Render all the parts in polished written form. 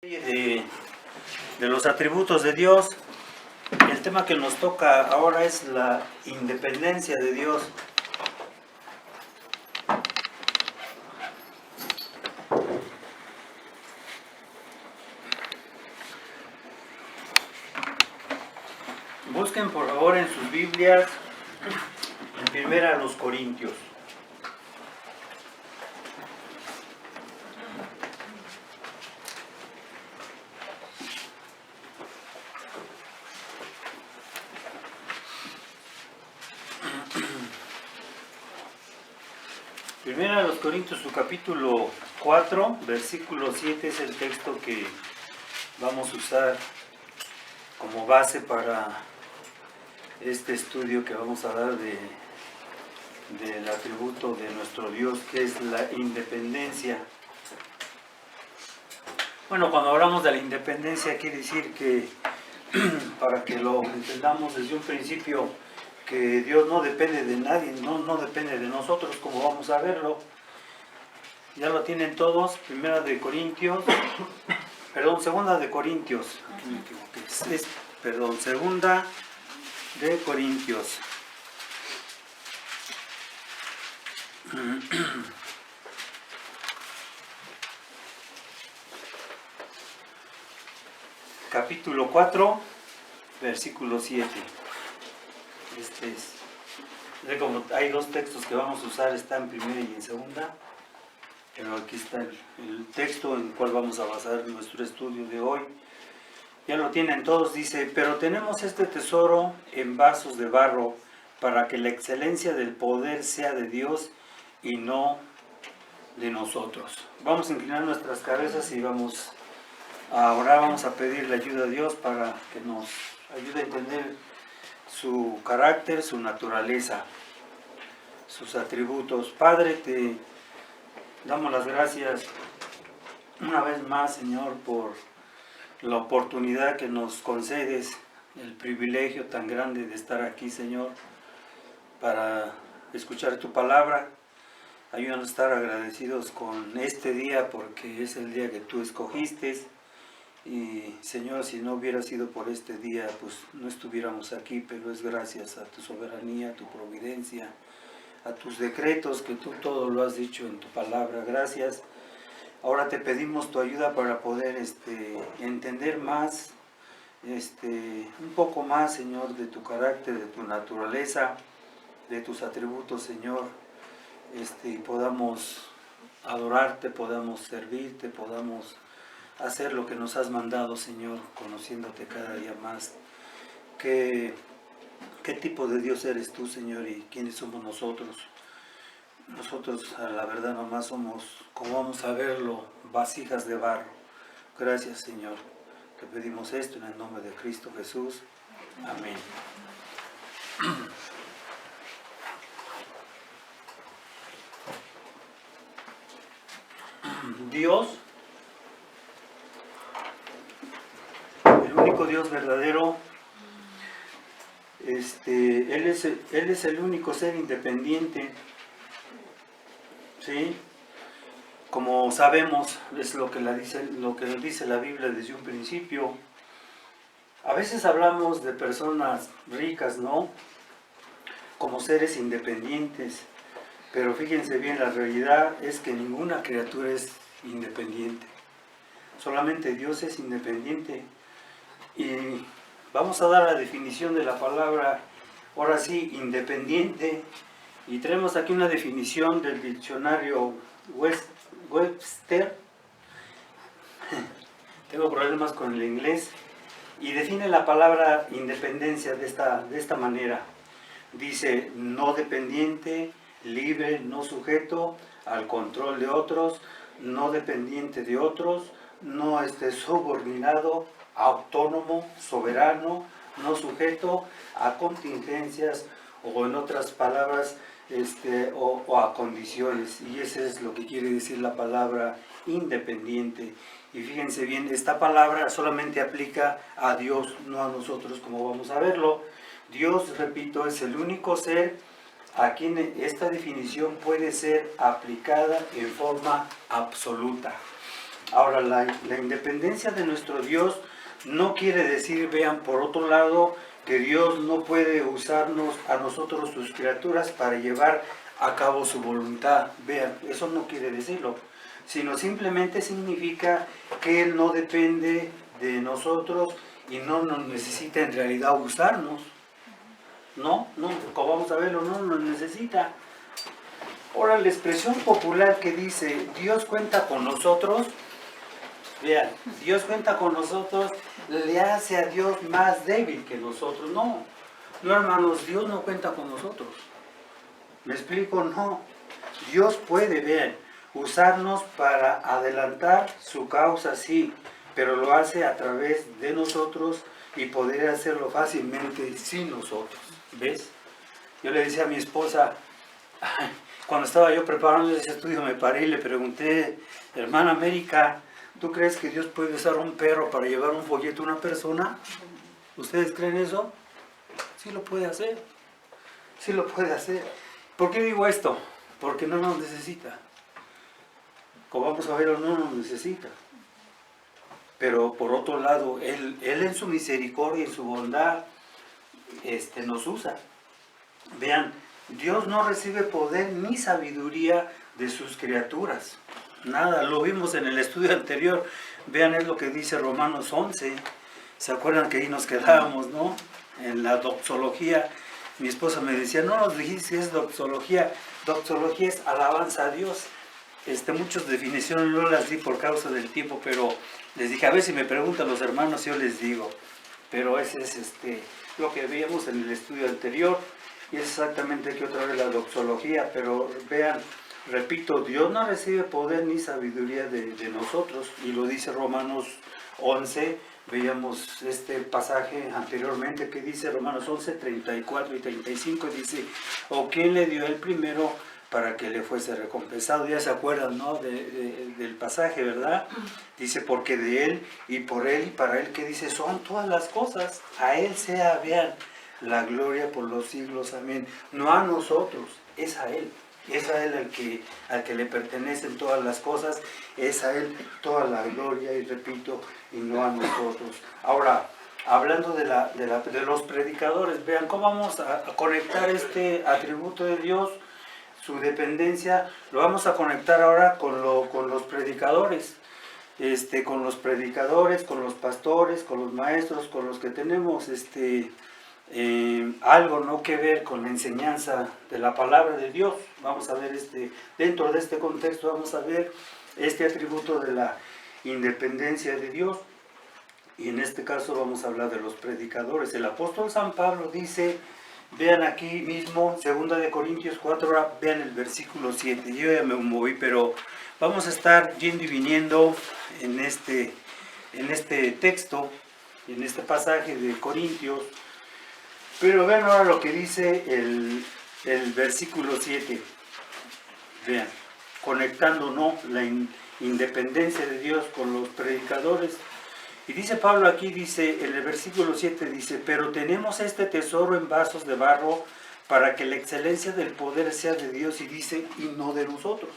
De los atributos de Dios. El tema que nos toca ahora es la independencia de Dios. Busquen por favor en sus Biblias en 1 Corintios. Primera a los Corintios, su capítulo 4, versículo 7 es el texto que vamos a usar como base para este estudio que vamos a dar del atributo de nuestro Dios, que es la independencia. Bueno, cuando hablamos de la independencia quiere decir que, para que lo entendamos desde un principio, que Dios no depende de nadie, no depende de nosotros, como vamos a verlo. Ya lo tienen todos, segunda de Corintios, segunda de Corintios. Capítulo 4, versículo 7. Como hay dos textos que vamos a usar, está en primera y en segunda, pero aquí está el texto en el cual vamos a basar nuestro estudio de hoy. Ya lo tienen todos, dice: pero tenemos este tesoro en vasos de barro, para que la excelencia del poder sea de Dios y no de nosotros. Vamos a inclinar nuestras cabezas y vamos a orar, vamos a pedir la ayuda a Dios para que nos ayude a entender su carácter, su naturaleza, sus atributos. Padre, te damos las gracias una vez más, Señor, por la oportunidad que nos concedes, el privilegio tan grande de estar aquí, Señor, para escuchar tu palabra. Ayúdanos a estar agradecidos con este día, porque es el día que tú escogiste. Y Señor, si no hubiera sido por este día, pues no estuviéramos aquí, pero es gracias a tu soberanía, a tu providencia, a tus decretos, que tú todo lo has dicho en tu palabra. Gracias. Ahora te pedimos tu ayuda para poder entender más, un poco más, Señor, de tu carácter, de tu naturaleza, de tus atributos, Señor, y podamos adorarte, podamos servirte, podamos hacer lo que nos has mandado, Señor, conociéndote cada día más. ¿Qué tipo de Dios eres tú, Señor, y quiénes somos nosotros? Nosotros, a la verdad, nomás somos, como vamos a verlo, vasijas de barro. Gracias, Señor. Te pedimos esto en el nombre de Cristo Jesús. Amén. Dios, el único Dios verdadero, Él es el único ser independiente, ¿sí? Como sabemos, es lo que nos dice la Biblia desde un principio. A veces hablamos de personas ricas, ¿no?, como seres independientes, pero fíjense bien, la realidad es que ninguna criatura es independiente. Solamente Dios es independiente. Y vamos a dar la definición de la palabra, ahora sí, independiente. Y tenemos aquí una definición del diccionario Webster. Tengo problemas con el inglés. Y define la palabra independencia de esta manera. Dice: no dependiente, libre, no sujeto al control de otros, no dependiente de otros, no subordinado, autónomo, soberano, no sujeto a contingencias, o en otras palabras, o a condiciones. Y eso es lo que quiere decir la palabra independiente. Y fíjense bien, esta palabra solamente aplica a Dios, no a nosotros, como vamos a verlo. Dios, repito, es el único ser a quien esta definición puede ser aplicada en forma absoluta. Ahora, la independencia de nuestro Dios no quiere decir, vean, por otro lado, que Dios no puede usarnos a nosotros, sus criaturas, para llevar a cabo su voluntad. Vean, eso no quiere decirlo, sino simplemente significa que Él no depende de nosotros y no nos necesita en realidad usarnos. No, como vamos a verlo, no nos necesita. Ahora, la expresión popular que dice, Dios cuenta con nosotros, vean, Dios cuenta con nosotros, le hace a Dios más débil que nosotros. No, hermanos, Dios no cuenta con nosotros. ¿Me explico? No. Dios puede, vean, usarnos para adelantar su causa, sí, pero lo hace a través de nosotros y poder hacerlo fácilmente sin nosotros. ¿Ves? Yo le decía a mi esposa, cuando estaba yo preparando ese estudio, me paré y le pregunté, hermana América, ¿tú crees que Dios puede usar un perro para llevar un folleto a una persona? ¿Ustedes creen eso? Sí lo puede hacer. Sí lo puede hacer. ¿Por qué digo esto? Porque no nos necesita. Como vamos a ver, no nos necesita. Pero por otro lado, Él en su misericordia y en su bondad nos usa. Vean, Dios no recibe poder ni sabiduría de sus criaturas. Nada, lo vimos en el estudio anterior. Vean, es lo que dice Romanos 11. ¿Se acuerdan que ahí nos quedábamos, no? En la doxología. Mi esposa me decía, no nos dijiste que es doxología. Doxología es alabanza a Dios. Muchas definiciones no las di por causa del tiempo, pero les dije, a ver si me preguntan los hermanos, yo les digo. Pero ese es lo que veíamos en el estudio anterior. Y es exactamente que otra vez la doxología, pero vean, repito, Dios no recibe poder ni sabiduría de nosotros, y lo dice Romanos 11, veíamos este pasaje anteriormente que dice Romanos 11, 34 y 35, dice, ¿o quién le dio el primero para que le fuese recompensado? Ya se acuerdan, ¿no? Del pasaje, ¿verdad? Dice, porque de Él y por Él y para Él, que dice, son todas las cosas, a Él sea, vean, la gloria por los siglos, amén. No a nosotros, es a Él. Es a Él al que le pertenecen todas las cosas, es a Él toda la gloria, y repito, y no a nosotros. Ahora, hablando de los predicadores, vean cómo vamos a conectar este atributo de Dios, su dependencia, lo vamos a conectar ahora con los predicadores. Con los predicadores, con los pastores, con los maestros, con los que tenemos algo no que ver con la enseñanza de la palabra de Dios. Vamos a ver dentro de este contexto vamos a ver este atributo de la independencia de Dios, y en este caso vamos a hablar de los predicadores. El apóstol San Pablo dice, vean aquí mismo, 2 de Corintios 4, vean el versículo 7. Yo ya me moví, pero vamos a estar yendo y viniendo en este texto, en este pasaje de Corintios. Pero vean ahora lo que dice el versículo 7. Vean, conectando, ¿no?, la independencia de Dios con los predicadores. Y dice Pablo aquí, dice, en el versículo 7, dice, pero tenemos este tesoro en vasos de barro para que la excelencia del poder sea de Dios, y dice, y no de nosotros.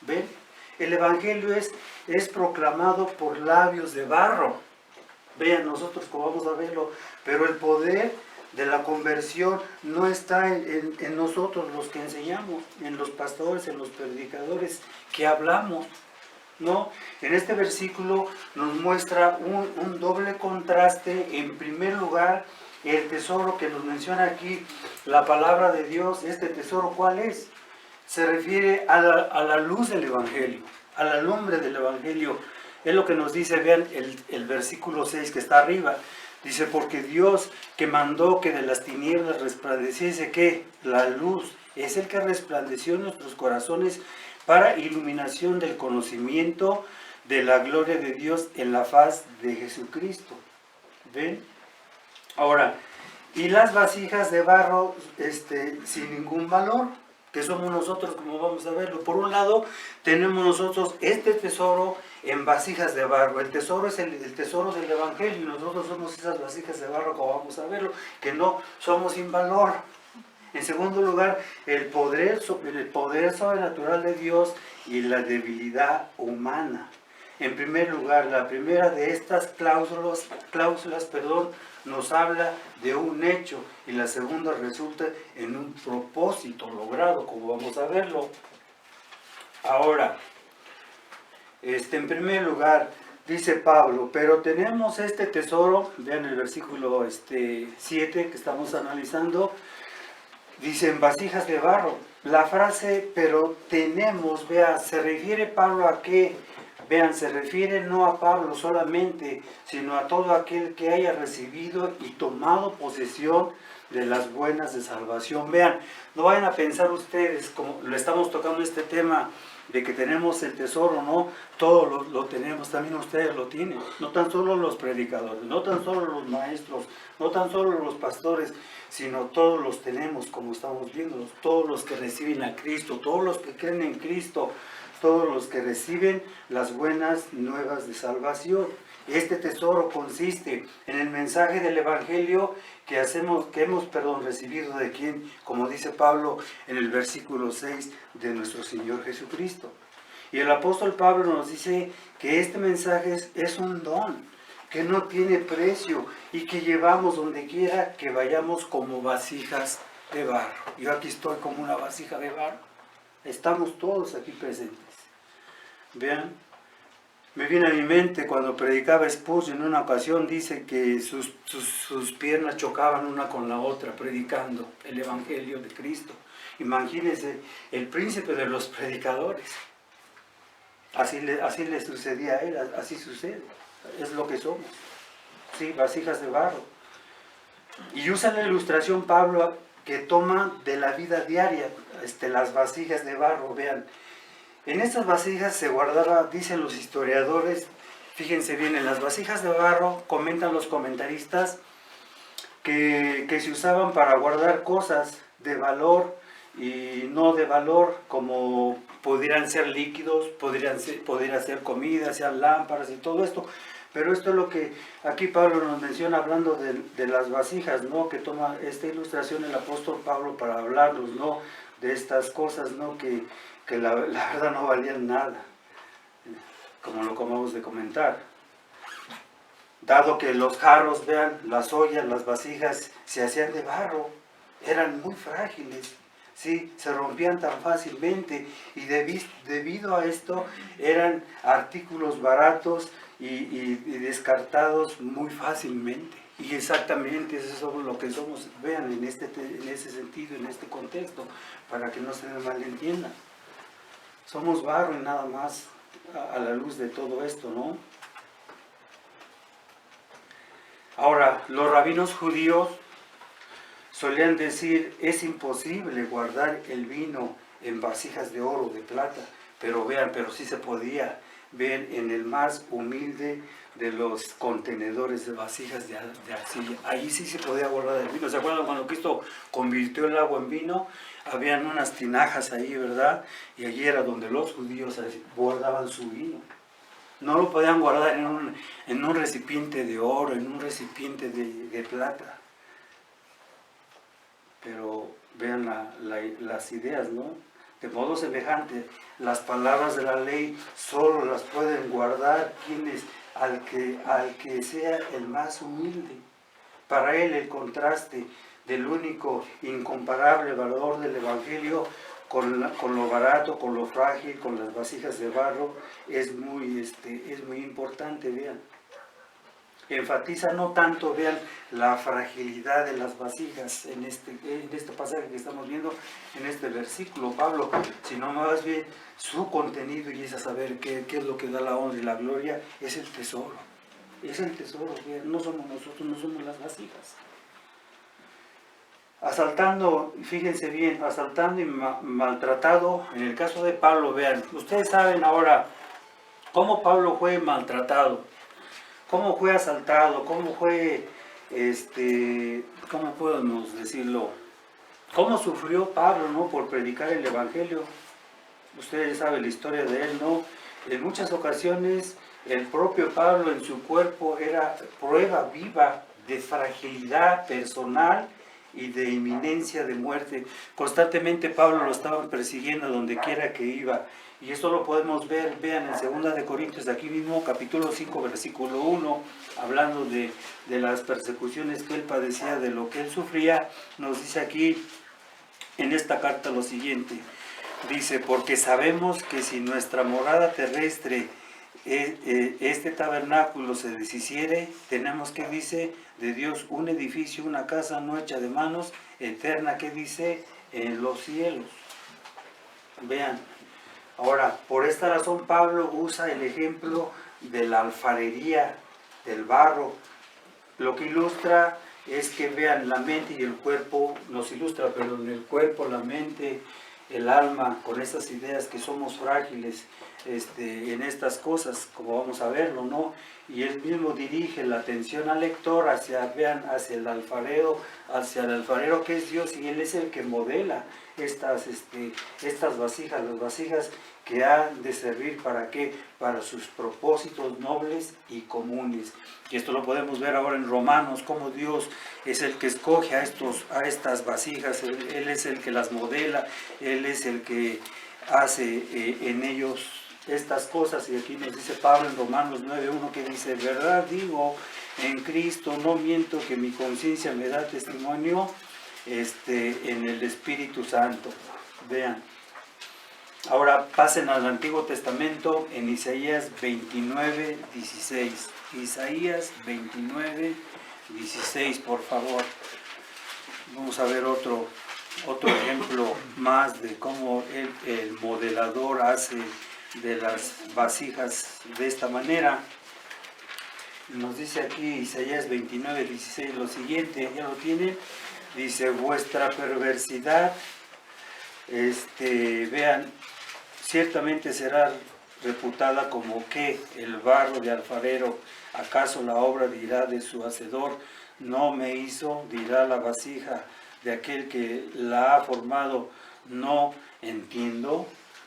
¿Ven? El Evangelio es proclamado por labios de barro. Vean, nosotros como vamos a verlo, pero el poder de la conversión no está en nosotros los que enseñamos, en los pastores, en los predicadores que hablamos. No, en este versículo nos muestra un doble contraste. En primer lugar, el tesoro que nos menciona aquí, la palabra de Dios. Este tesoro, ¿cuál es? Se refiere a la luz del Evangelio, a la lumbre del Evangelio. Es lo que nos dice, vean el versículo 6 que está arriba. Dice, porque Dios que mandó que de las tinieblas resplandeciese, ¿qué? La luz. Es el que resplandeció en nuestros corazones para iluminación del conocimiento de la gloria de Dios en la faz de Jesucristo. ¿Ven? Ahora, y las vasijas de barro sin ningún valor, que somos nosotros, como vamos a verlo. Por un lado, tenemos nosotros este tesoro en vasijas de barro. El tesoro es el tesoro del Evangelio, y nosotros somos esas vasijas de barro, como vamos a verlo, que no somos sin valor. En segundo lugar, el poder sobrenatural de Dios y la debilidad humana. En primer lugar, la primera de estas cláusulas, nos habla de un hecho y la segunda resulta en un propósito logrado, como vamos a verlo. Ahora, en primer lugar, dice Pablo, pero tenemos este tesoro, vean el versículo 7 que estamos analizando, dice en vasijas de barro. La frase, pero tenemos, vean, se refiere Pablo a qué. Vean, se refiere no a Pablo solamente, sino a todo aquel que haya recibido y tomado posesión de las buenas de salvación. Vean, no vayan a pensar ustedes, como lo estamos tocando este tema, de que tenemos el tesoro, ¿no? Todos lo tenemos, también ustedes lo tienen. No tan solo los predicadores, no tan solo los maestros, no tan solo los pastores, sino todos los tenemos, como estamos viendo, todos los que reciben a Cristo, todos los que creen en Cristo, todos los que reciben las buenas nuevas de salvación. Este tesoro consiste en el mensaje del Evangelio que hemos recibido de quien, como dice Pablo en el versículo 6, de nuestro Señor Jesucristo. Y el apóstol Pablo nos dice que este mensaje es un don, que no tiene precio y que llevamos donde quiera que vayamos como vasijas de barro. Yo aquí estoy como una vasija de barro. Estamos todos aquí presentes. Vean, me viene a mi mente cuando predicaba Spurgeon en una ocasión, dice que sus piernas chocaban una con la otra predicando el Evangelio de Cristo. Imagínense, el príncipe de los predicadores. Así le sucedía a él, así sucede. Es lo que somos. Sí, vasijas de barro. Y usa la ilustración Pablo que toma de la vida diaria, las vasijas de barro, vean. En estas vasijas se guardaba, dicen los historiadores, fíjense bien, en las vasijas de barro, comentan los comentaristas, que se usaban para guardar cosas de valor y no de valor, como pudieran ser líquidos, podría ser comida, sean lámparas y todo esto. Pero esto es lo que aquí Pablo nos menciona hablando de las vasijas, ¿no? Que toma esta ilustración el apóstol Pablo para hablarnos, ¿no? De estas cosas, ¿no? Que la verdad no valían nada, como lo acabamos de comentar. Dado que los jarros, vean, las ollas, las vasijas se hacían de barro, eran muy frágiles, ¿sí? Se rompían tan fácilmente y debido a esto eran artículos baratos y descartados muy fácilmente. Y exactamente eso es lo que somos, vean, en ese sentido, en este contexto, para que no se me malentiendan. Somos barro y nada más a la luz de todo esto, ¿no? Ahora, los rabinos judíos solían decir, es imposible guardar el vino en vasijas de oro o de plata, pero vean, pero sí se podía ver en el más humilde de los contenedores de vasijas de arcilla. Ahí sí se podía guardar el vino. ¿Se acuerdan cuando Cristo convirtió el agua en vino? Habían unas tinajas ahí, ¿verdad? Y allí era donde los judíos guardaban su vino. No lo podían guardar en un recipiente de oro, en un recipiente de plata. Pero vean las ideas, ¿no? De modo semejante, las palabras de la ley solo las pueden guardar quienes, al que sea el más humilde. Para él el contraste del único incomparable valor del Evangelio con lo barato, con lo frágil, con las vasijas de barro, es muy importante, vean. Enfatiza no tanto, vean, la fragilidad de las vasijas en este pasaje que estamos viendo, en este versículo, Pablo, sino más bien su contenido, y es a saber qué es lo que da la honra y la gloria, es el tesoro. Es el tesoro, vean, no somos nosotros, no somos las vasijas. Asaltando, fíjense bien, asaltando y maltratado, en el caso de Pablo, vean, ustedes saben ahora cómo Pablo fue maltratado, cómo fue asaltado, cómo fue, ¿cómo podemos decirlo? Cómo sufrió Pablo, ¿no? Por predicar el Evangelio. Ustedes saben la historia de él, ¿no? En muchas ocasiones el propio Pablo en su cuerpo era prueba viva de fragilidad personal y de inminencia de muerte. Constantemente Pablo lo estaban persiguiendo donde quiera que iba. Y esto lo podemos ver, vean, en 2 de Corintios, aquí mismo, capítulo 5, versículo 1, hablando de las persecuciones que él padecía, de lo que él sufría, nos dice aquí en esta carta lo siguiente. Dice, porque sabemos que si nuestra morada terrestre, este tabernáculo se deshiciere, tenemos, que dice, de Dios un edificio, una casa no hecha de manos, eterna, que dice, en los cielos. Vean. Ahora, por esta razón Pablo usa el ejemplo de la alfarería, del barro. Lo que ilustra es que vean, la mente y el cuerpo, nos ilustra, pero en el cuerpo, la mente, el alma, con estas ideas que somos frágiles en estas cosas, como vamos a verlo, ¿no? Y él mismo dirige la atención al lector vean, hacia el alfarero que es Dios, y él es el que modela estas vasijas, las vasijas que han de servir ¿para qué? Para sus propósitos nobles y comunes. Y esto lo podemos ver ahora en Romanos, cómo Dios es el que escoge a estas vasijas, Él es el que las modela, Él es el que hace en ellos estas cosas. Y aquí nos dice Pablo en Romanos 9:1, que dice, verdad digo, en Cristo no miento, que mi conciencia me da testimonio en el Espíritu Santo. Vean. Ahora pasen al Antiguo Testamento en Isaías 29:16. Isaías 29:16, por favor. Vamos a ver otro ejemplo más de cómo el modelador hace de las vasijas de esta manera. Nos dice aquí Isaías 29:16 lo siguiente, ¿ya lo tienen? Dice, vuestra perversidad, vean, ciertamente será reputada como que el barro de alfarero, ¿acaso la obra dirá de su hacedor, no me hizo? Dirá la vasija de aquel que la ha formado, no entiendo.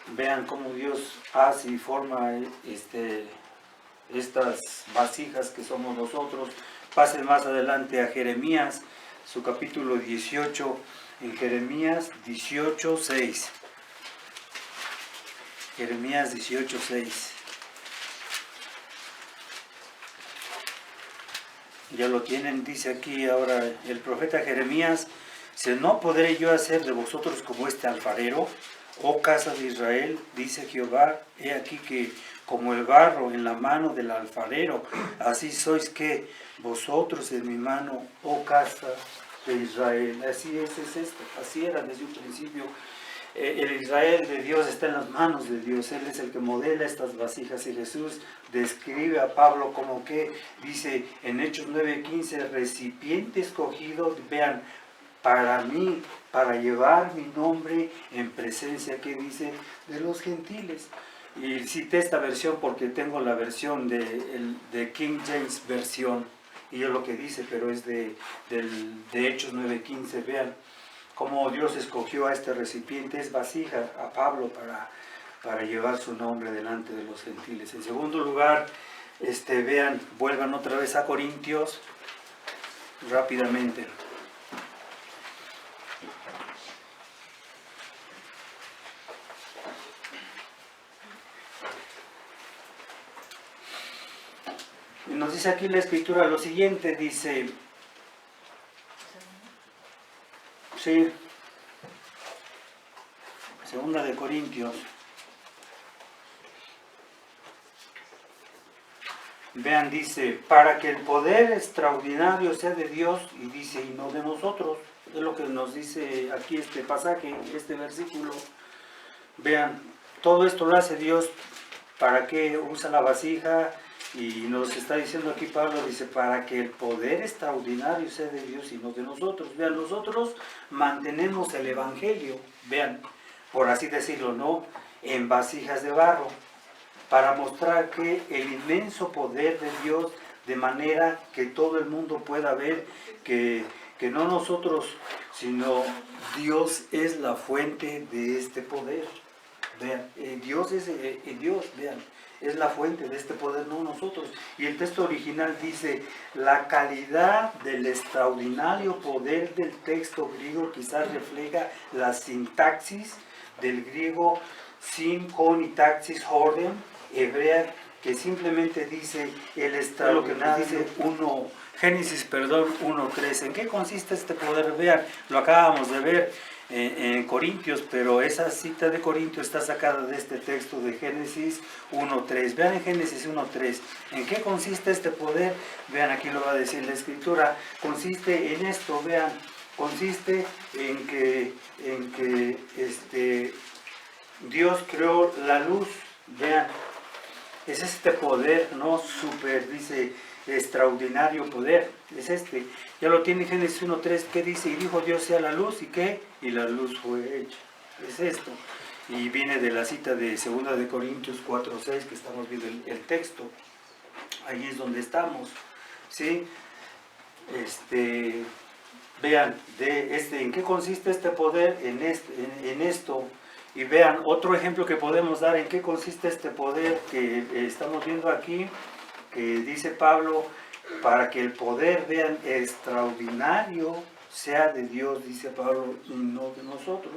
Vean cómo Dios hace y forma estas vasijas que somos nosotros. Pasen más adelante a Jeremías, su capítulo 18, en Jeremías 18:6. Jeremías 18:6. Ya lo tienen, dice aquí ahora el profeta Jeremías, dice, ¿no podré yo hacer de vosotros como este alfarero, oh casa de Israel? Dice Jehová, he aquí que como el barro en la mano del alfarero, así sois que vosotros en mi mano, oh casa de Israel. Así es esto, así era desde un principio. El Israel de Dios está en las manos de Dios, Él es el que modela estas vasijas, y Jesús describe a Pablo como que, dice en Hechos 9:15, recipiente escogido, vean, para mí, para llevar mi nombre en presencia, que dice, de los gentiles. Y cité esta versión porque tengo la versión de King James versión, y es lo que dice, pero es de Hechos 9:15, vean cómo Dios escogió a este recipiente, es vasija, a Pablo para llevar su nombre delante de los gentiles. En segundo lugar, vean, vuelvan otra vez a Corintios, rápidamente. Y nos dice aquí la Escritura lo siguiente, dice, sí, 2 de Corintios. Vean, dice, para que el poder extraordinario sea de Dios, y dice, y no de nosotros. Es lo que nos dice aquí este pasaje, este versículo. Vean, todo esto lo hace Dios. ¿Para qué usa la vasija? Y nos está diciendo aquí Pablo, dice, para que el poder extraordinario sea de Dios y no de nosotros. Vean, nosotros mantenemos el Evangelio, vean, por así decirlo, ¿no? En vasijas de barro, para mostrar que el inmenso poder de Dios, de manera que todo el mundo pueda ver que no nosotros, sino Dios es la fuente de este poder. Vean, Dios es Dios, vean. es la fuente de este poder, no nosotros. Y el texto original dice, la calidad del extraordinario poder del texto griego quizás refleja la sintaxis del griego sin, con y taxis, orden, hebrea, que simplemente dice el extraordinario, dice Génesis 1:3. ¿En qué consiste este poder? Vean, lo acabamos de ver en Corintios, pero esa cita de Corintios está sacada de este texto de Génesis 1:3. Vean en Génesis 1:3. ¿En qué consiste este poder? Vean, aquí lo va a decir la Escritura. Consiste en esto, vean, consiste en que Dios creó la luz. Vean, es este poder, ¿no? Super, dice, extraordinario poder, es este. Ya lo tiene Génesis 1:3, ¿qué dice? Y dijo Dios sea la luz, ¿y qué? Y la luz fue hecha. Es esto. Y viene de la cita de 2 de Corintios 4:6, que estamos viendo el texto. Ahí es donde estamos, ¿sí? Vean, ¿en qué consiste este poder? En esto. Y vean, otro ejemplo que podemos dar, ¿en qué consiste este poder que estamos viendo aquí? Que dice Pablo, para que el poder, vean, extraordinario sea de Dios, dice Pablo, y no de nosotros.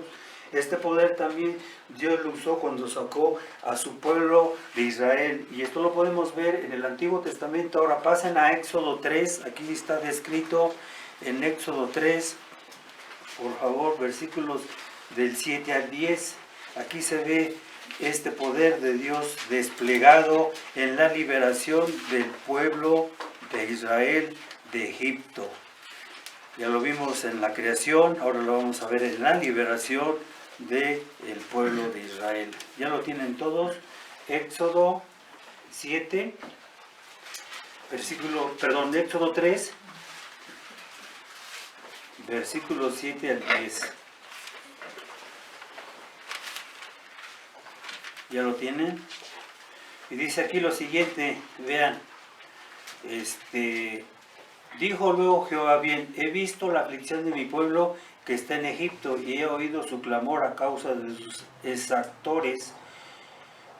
Este poder también Dios lo usó cuando sacó a su pueblo de Israel. Y esto lo podemos ver en el Antiguo Testamento. Ahora pasen a Éxodo 3, aquí está descrito en Éxodo 3, por favor, versículos del 7 al 10. Aquí se ve este poder de Dios desplegado en la liberación del pueblo de Israel de Egipto. Ya lo vimos en la creación, ahora lo vamos a ver en la liberación del pueblo de Israel. Ya lo tienen todos. Éxodo 7, Éxodo 3, versículos 7 al 10. ¿Ya lo tienen? Y dice aquí lo siguiente, vean, dijo luego Jehová, bien, he visto la aflicción de mi pueblo que está en Egipto y he oído su clamor a causa de sus exactores,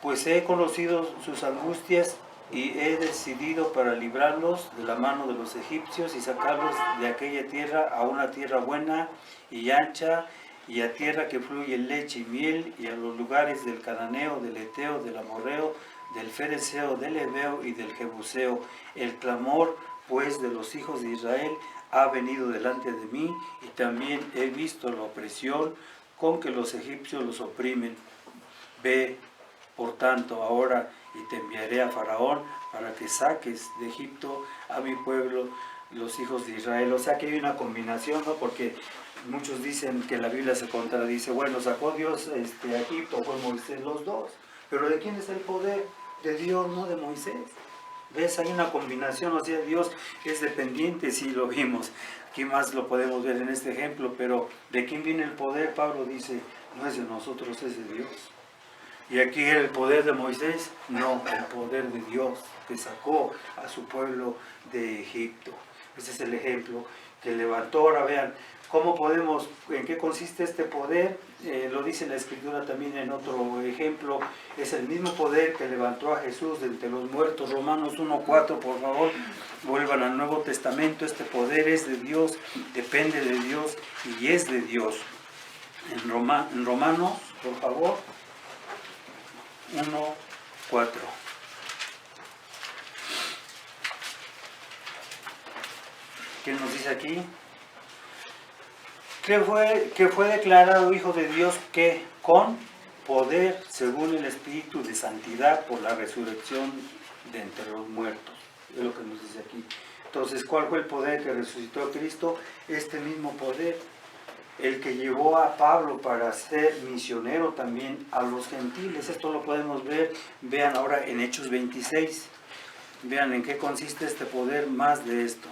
pues he conocido sus angustias y he decidido para librarlos de la mano de los egipcios y sacarlos de aquella tierra a una tierra buena y ancha, y a tierra que fluye leche y miel, y a los lugares del cananeo, del eteo, del amorreo, del fereceo, del heveo y del jebuseo. El clamor, pues, de los hijos de Israel ha venido delante de mí, y también he visto la opresión con que los egipcios los oprimen. Ve, por tanto, ahora, y te enviaré a Faraón para que saques de Egipto a mi pueblo, los hijos de Israel. O sea que hay una combinación, ¿no? Porque muchos dicen que la Biblia se contradice. Bueno, sacó Dios a Egipto, fue Moisés, los dos. Pero ¿de quién es el poder? De Dios, no de Moisés. ¿Ves? Hay una combinación, o sea, Dios es dependiente, sí lo vimos. Aquí más lo podemos ver en este ejemplo, pero ¿de quién viene el poder? Pablo dice, no es de nosotros, es de Dios. Y aquí el poder de Moisés, no, el poder de Dios que sacó a su pueblo de Egipto. Ese es el ejemplo que levantó. Ahora vean, ¿cómo podemos, en qué consiste este poder? Lo dice la Escritura también en otro ejemplo. Es el mismo poder que levantó a Jesús de entre los muertos. Romanos 1:4, por favor, vuelvan al Nuevo Testamento. Este poder es de Dios, depende de Dios y es de Dios. En Romanos, por favor. 1:4. ¿Qué nos dice aquí? Que fue declarado Hijo de Dios que con poder según el Espíritu de Santidad por la resurrección de entre los muertos. Es lo que nos dice aquí. Entonces, ¿cuál fue el poder que resucitó a Cristo? Este mismo poder, el que llevó a Pablo para ser misionero también a los gentiles. Esto lo podemos ver, vean ahora en Hechos 26. Vean en qué consiste este poder, más de esto.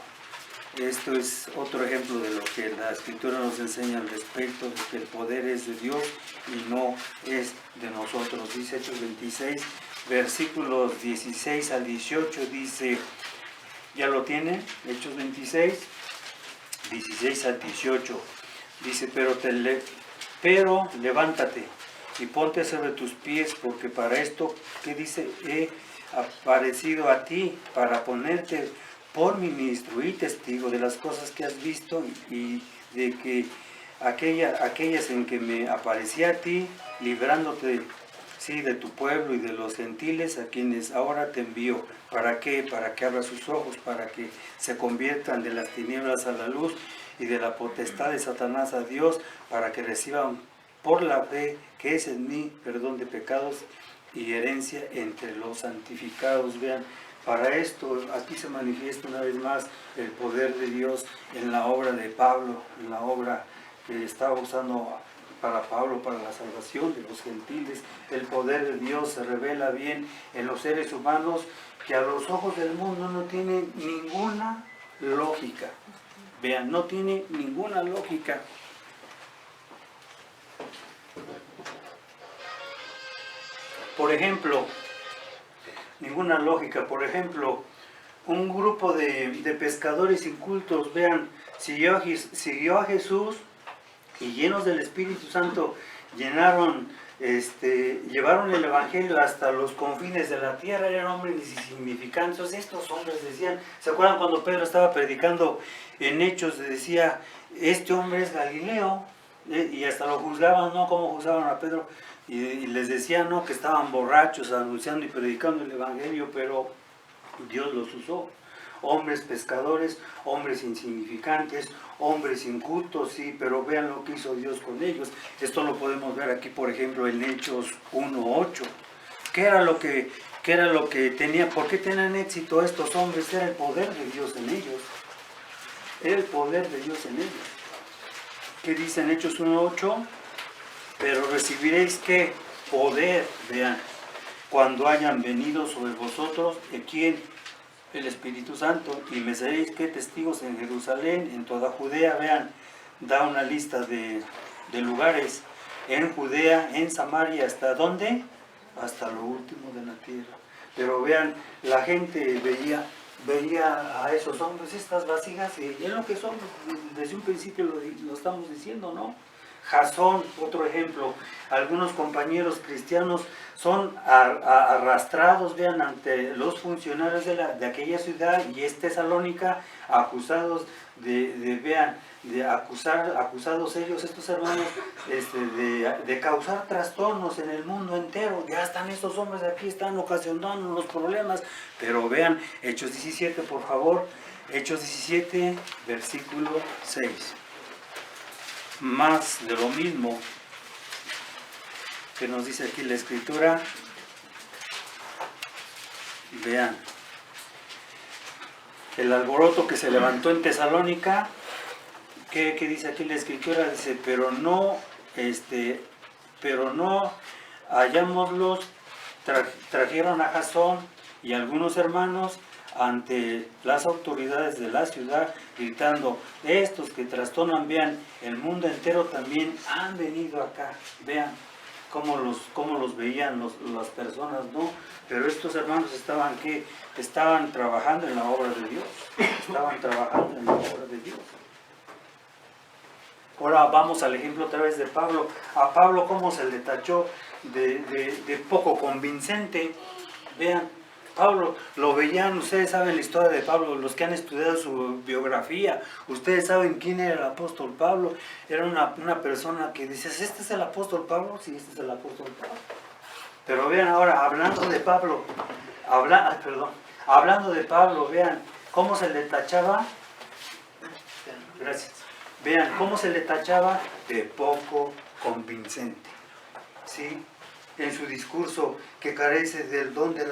Esto es otro ejemplo de lo que la Escritura nos enseña al respecto, de que el poder es de Dios y no es de nosotros. Dice Hechos 26, versículos 16 al 18, dice, ¿ya lo tienen? Hechos 26, 16 al 18. Dice, pero levántate y ponte sobre tus pies, porque para esto, ¿qué dice? He aparecido a ti, para ponerte por mi ministro y testigo de las cosas que has visto y de que aquellas en que me aparecí a ti, librándote, sí, de tu pueblo y de los gentiles a quienes ahora te envío. ¿Para qué? Para que abra sus ojos, para que se conviertan de las tinieblas a la luz y de la potestad de Satanás a Dios, para que reciban por la fe que es en mí perdón de pecados y herencia entre los santificados. Vean, para esto aquí se manifiesta una vez más el poder de Dios en la obra de Pablo, en la obra que estaba usando para Pablo, para la salvación de los gentiles. El poder de Dios se revela bien en los seres humanos que a los ojos del mundo no tiene ninguna lógica. Vean, no tiene ninguna lógica. Por ejemplo, ninguna lógica. Por ejemplo, un grupo de pescadores incultos, vean, siguió a Jesús y llenos del Espíritu Santo llevaron el Evangelio hasta los confines de la tierra. Eran hombres insignificantes. Estos hombres decían, ¿se acuerdan cuando Pedro estaba predicando en Hechos? Decía, este hombre es Galileo, y hasta lo juzgaban, ¿no? Como juzgaban a Pedro, y les decían, ¿no?, que estaban borrachos anunciando y predicando el Evangelio, pero Dios los usó. Hombres pescadores, hombres insignificantes, hombres incultos, sí, pero vean lo que hizo Dios con ellos. Esto lo podemos ver aquí, por ejemplo, en Hechos 1:8. ¿Qué era lo que tenía? ¿Por qué tenían éxito estos hombres? Era el poder de Dios en ellos. Era el poder de Dios en ellos. ¿Qué dice en Hechos 1:8? Pero recibiréis, ¿qué? Poder, vean, cuando hayan venido sobre vosotros, ¿quién? El Espíritu Santo, y me seréis, ¿qué? Testigos en Jerusalén, en toda Judea. Vean, da una lista de lugares, en Judea, en Samaria, ¿hasta dónde? Hasta lo último de la tierra. Pero vean, la gente veía a esos hombres, estas vasijas, y es lo que son, desde un principio lo estamos diciendo, ¿no? Jasón, otro ejemplo, algunos compañeros cristianos son arrastrados, vean, ante los funcionarios de aquella ciudad, y es Tesalónica, acusados acusados ellos, estos hermanos, de causar trastornos en el mundo entero. Ya están estos hombres aquí, están ocasionando los problemas. Pero vean, Hechos 17, por favor, Hechos 17, versículo 6. Más de lo mismo que nos dice aquí la Escritura. Vean, el alboroto que se levantó en Tesalónica. ¿Qué dice aquí la Escritura? Dice, pero no hallámoslos, trajeron a Jasón y algunos hermanos ante las autoridades de la ciudad, gritando, estos que trastornan, vean, el mundo entero también han venido acá. Vean cómo los veían las personas, ¿no? Pero estos hermanos estaban trabajando en la obra de Dios. Estaban trabajando en la obra de Dios. Ahora vamos al ejemplo otra vez de Pablo. A Pablo, ¿cómo se le tachó de poco convincente? Vean, Pablo, lo veían, ustedes saben la historia de Pablo, los que han estudiado su biografía, ustedes saben quién era el apóstol Pablo. Era una persona que dices, ¿este es el apóstol Pablo? Sí, este es el apóstol Pablo. Pero vean ahora, hablando de Pablo, vean, ¿cómo se le tachaba? Gracias. Vean, ¿cómo se le tachaba? De poco convincente. ¿Sí? En su discurso que carece del don de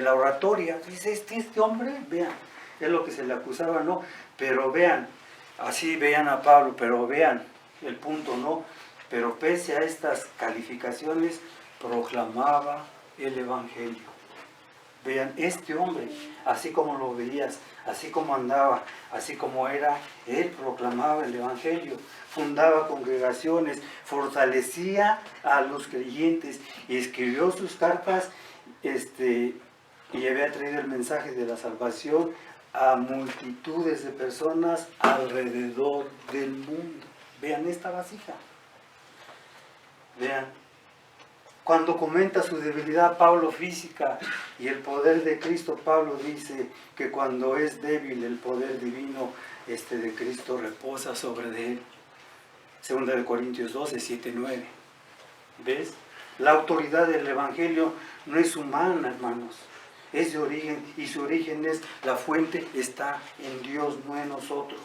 la oratoria. Dice, este hombre, vean, es lo que se le acusaba, ¿no? Pero vean, así vean a Pablo, pero vean el punto, ¿no? Pero pese a estas calificaciones, proclamaba el Evangelio. Vean, este hombre, así como lo veías, así como andaba, así como era, él proclamaba el Evangelio, fundaba congregaciones, fortalecía a los creyentes, y escribió sus cartas, y había traído el mensaje de la salvación a multitudes de personas alrededor del mundo. Vean esta vasija. Vean, Cuando comenta su debilidad Pablo física y el poder de Cristo, Pablo dice que cuando es débil el poder divino de Cristo reposa sobre de él. 2 Corintios 12, 7, 9. ¿Ves? La autoridad del Evangelio no es humana, hermanos. Es de origen, y su origen es, la fuente está en Dios, no en nosotros.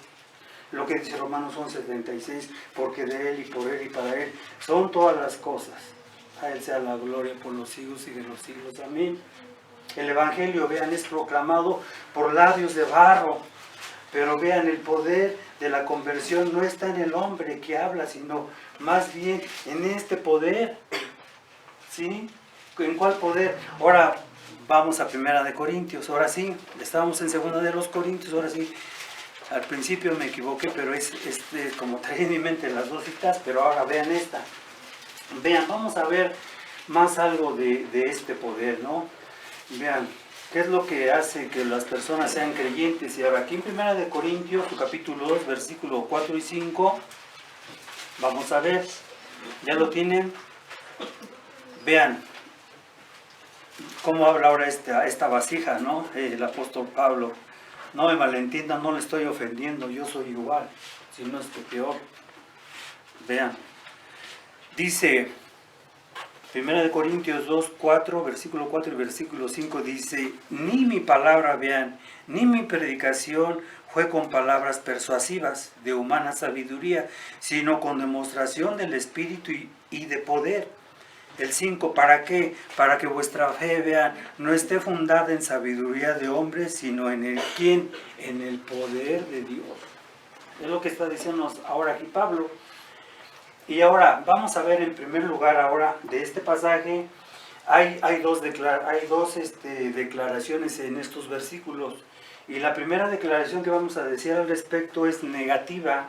Lo que dice Romanos 11:36, porque de Él y por Él y para Él son todas las cosas. A Él sea la gloria por los siglos y de los siglos. Amén. El Evangelio, vean, es proclamado por labios de barro. Pero vean, el poder de la conversión no está en el hombre que habla, sino más bien en este poder. ¿Sí? ¿En cuál poder? Ahora vamos a 1 Corintios. Ahora sí, estábamos en 2 Corintios, ahora sí. Al principio me equivoqué, pero es como traía en mi mente las dos citas, pero ahora vean esta. Vean, vamos a ver más algo de este poder, ¿no? Vean, ¿qué es lo que hace que las personas sean creyentes? Y ahora aquí en 1 Corintios, su capítulo 2, versículo 4 y 5, vamos a ver, ¿ya lo tienen? Vean cómo habla ahora esta vasija, ¿no? El apóstol Pablo. No me malentiendan, no le estoy ofendiendo, yo soy igual, si no es que peor. Vean, dice 1 Corintios 2, 4, versículo 4 y versículo 5, dice: ni mi palabra, vean, ni mi predicación fue con palabras persuasivas de humana sabiduría, sino con demostración del Espíritu y de poder. El 5, ¿para qué? Para que vuestra fe, vean, no esté fundada en sabiduría de hombres, sino en el quién, en el poder de Dios. Es lo que está diciendo ahora aquí Pablo. Y ahora, vamos a ver en primer lugar ahora de este pasaje, hay dos declaraciones en estos versículos. Y la primera declaración que vamos a decir al respecto es negativa.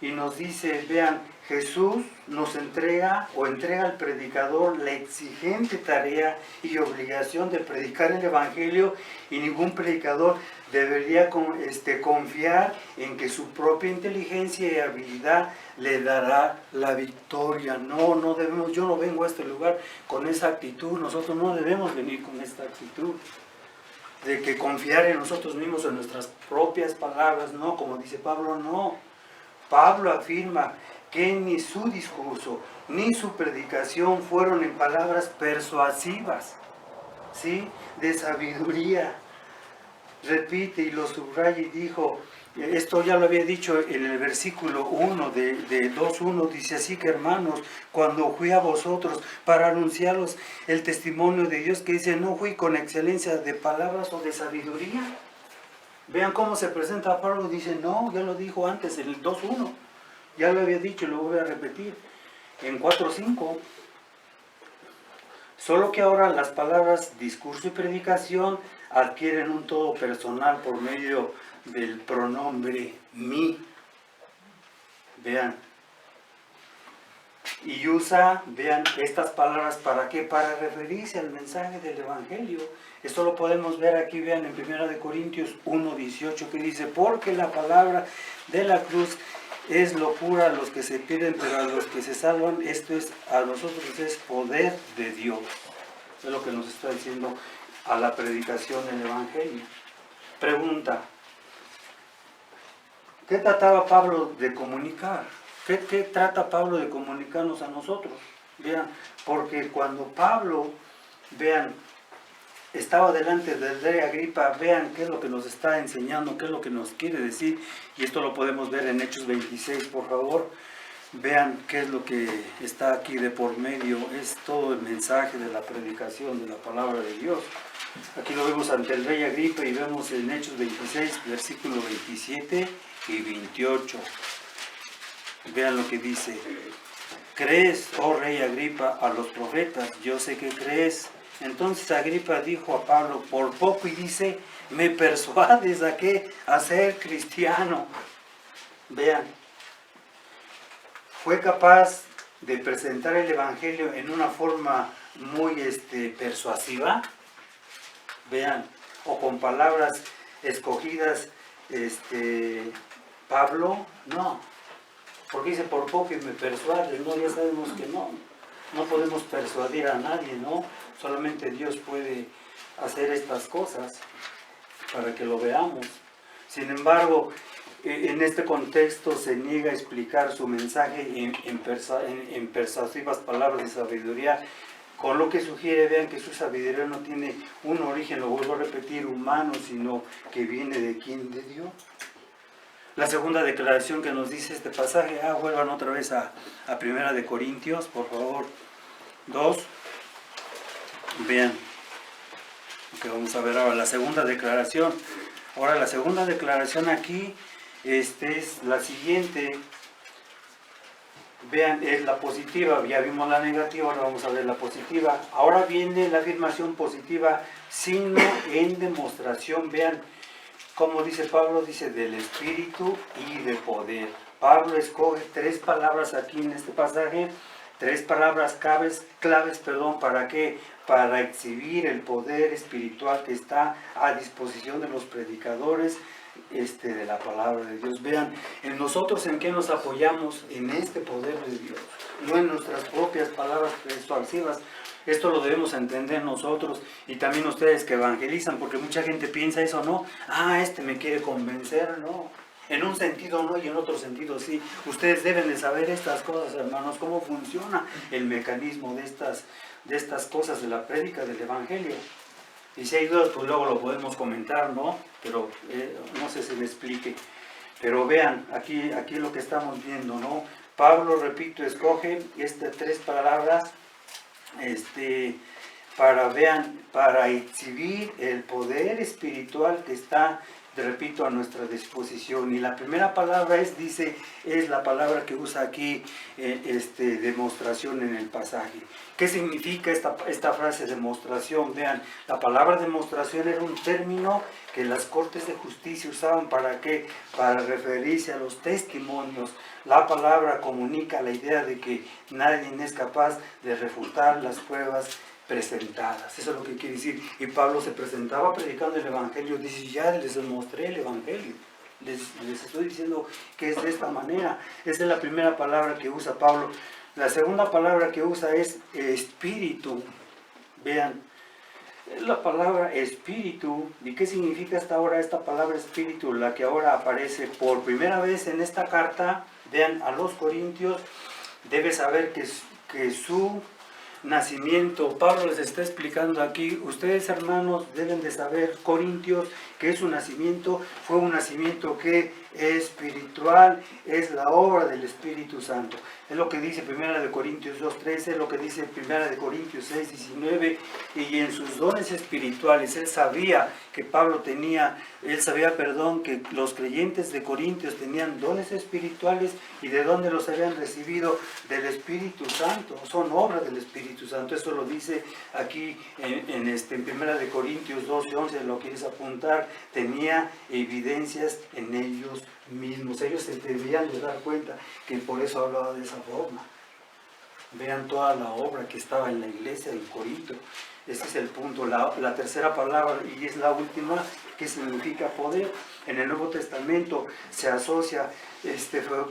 Y nos dice, vean, Jesús nos entrega al predicador la exigente tarea y obligación de predicar el Evangelio, y ningún predicador debería confiar en que su propia inteligencia y habilidad le dará la victoria. No debemos, yo no vengo a este lugar con esa actitud, nosotros no debemos venir con esta actitud de que confiar en nosotros mismos, en nuestras propias palabras, no, como dice Pablo, no. Pablo afirma que ni su discurso ni su predicación fueron en palabras persuasivas, ¿sí? De sabiduría. Repite y lo subraya y dijo, esto ya lo había dicho en el versículo 1 de 2.1, dice: así que hermanos, cuando fui a vosotros para anunciaros el testimonio de Dios, que dice, no fui con excelencia de palabras o de sabiduría. Vean cómo se presenta Pablo, dice, no, ya lo dijo antes en el 2.1, ya lo había dicho y lo voy a repetir en 4.5. Solo que ahora las palabras discurso y predicación adquieren un todo personal por medio del pronombre mí. Vean. Y usa, vean, estas palabras, ¿para qué? Para referirse al mensaje del Evangelio. Esto lo podemos ver aquí, vean, en 1 Corintios 1:18, que dice: porque la palabra de la cruz es locura a los que se pierden, pero a los que se salvan, esto es, a nosotros es poder de Dios. Es lo que nos está diciendo a la predicación del Evangelio. Pregunta: ¿qué trataba Pablo de comunicar? ¿Qué trata Pablo de comunicarnos a nosotros? Vean, porque cuando Pablo, vean, estaba delante del rey Agripa, vean qué es lo que nos está enseñando, qué es lo que nos quiere decir, y esto lo podemos ver en Hechos 26, por favor. Vean qué es lo que está aquí de por medio, es todo el mensaje de la predicación de la palabra de Dios. Aquí lo vemos ante el rey Agripa y vemos en Hechos 26, versículos 27 y 28. Vean lo que dice: ¿crees, oh rey Agripa, a los profetas? Yo sé que crees. Entonces Agripa dijo a Pablo, por poco, y dice: ¿me persuades a qué? A ser cristiano. Vean, fue capaz de presentar el Evangelio en una forma muy persuasiva. Vean, o con palabras escogidas, Pablo, no. Porque dice, por poco y me persuades, no, ya sabemos que no. no podemos persuadir a nadie, ¿no? Solamente Dios puede hacer estas cosas para que lo veamos. Sin embargo, en este contexto se niega a explicar su mensaje en persuasivas palabras de sabiduría, con lo que sugiere, vean, que su sabiduría no tiene un origen, lo vuelvo a repetir, humano, sino que viene de quién, de Dios. La segunda declaración que nos dice este pasaje, vuelvan otra vez a 1 de Corintios, por favor, 2, vean, que vamos a ver ahora la segunda declaración. Ahora la segunda declaración aquí es la siguiente. Vean, es la positiva, ya vimos la negativa, ahora vamos a ver la positiva. Ahora viene la afirmación positiva, signo en demostración. Vean cómo dice Pablo, dice del Espíritu y de poder. Pablo escoge tres palabras aquí en este pasaje, tres palabras claves, ¿para qué? Para exhibir el poder espiritual que está a disposición de los predicadores de la palabra de Dios. Vean, en nosotros en qué nos apoyamos, en este poder de Dios, no en nuestras propias palabras persuasivas. Esto lo debemos entender nosotros y también ustedes que evangelizan, porque mucha gente piensa eso, ¿no? Me quiere convencer, ¿no? En un sentido no y en otro sentido sí. Ustedes deben de saber estas cosas, hermanos, cómo funciona el mecanismo de estas cosas de la prédica del evangelio. Y si hay dudas, pues luego lo podemos comentar, ¿no? Pero no sé si me explique. Pero vean, aquí lo que estamos viendo, ¿no? Pablo, repito, escoge estas tres palabras para exhibir el poder espiritual que está, repito, a nuestra disposición. Y la primera palabra es la palabra que usa aquí demostración en el pasaje. ¿Qué significa esta frase demostración? Vean, la palabra demostración era un término que las cortes de justicia usaban ¿para qué? Para referirse a los testimonios. La palabra comunica la idea de que nadie es capaz de refutar las pruebas presentadas. Eso es lo que quiere decir. Y Pablo se presentaba predicando el Evangelio, dice, ya les mostré el Evangelio. Les estoy diciendo que es de esta manera. Esa es la primera palabra que usa Pablo. La segunda palabra que usa es espíritu. Vean, la palabra espíritu. ¿Y qué significa hasta ahora esta palabra espíritu? La que ahora aparece por primera vez en esta carta, vean, a los Corintios. Debe saber que su nacimiento, Pablo les está explicando aquí, ustedes hermanos deben de saber, Corintios, que su nacimiento fue un nacimiento que es espiritual, es la obra del Espíritu Santo. Es lo que dice 1 Corintios 2:13, es lo que dice 1 Corintios 6:19, y en sus dones espirituales, él sabía que que los creyentes de Corintios tenían dones espirituales, y de dónde los habían recibido, del Espíritu Santo, son obras del Espíritu Santo. Eso lo dice aquí en 1 Corintios 12:11, lo quieres apuntar, tenía evidencias en ellos mismos. Ellos se debían de dar cuenta que por eso hablaba de esa forma. Vean toda la obra que estaba en la iglesia de Corinto. Ese es el punto. La tercera palabra, y es la última, que significa poder. En el Nuevo Testamento se asocia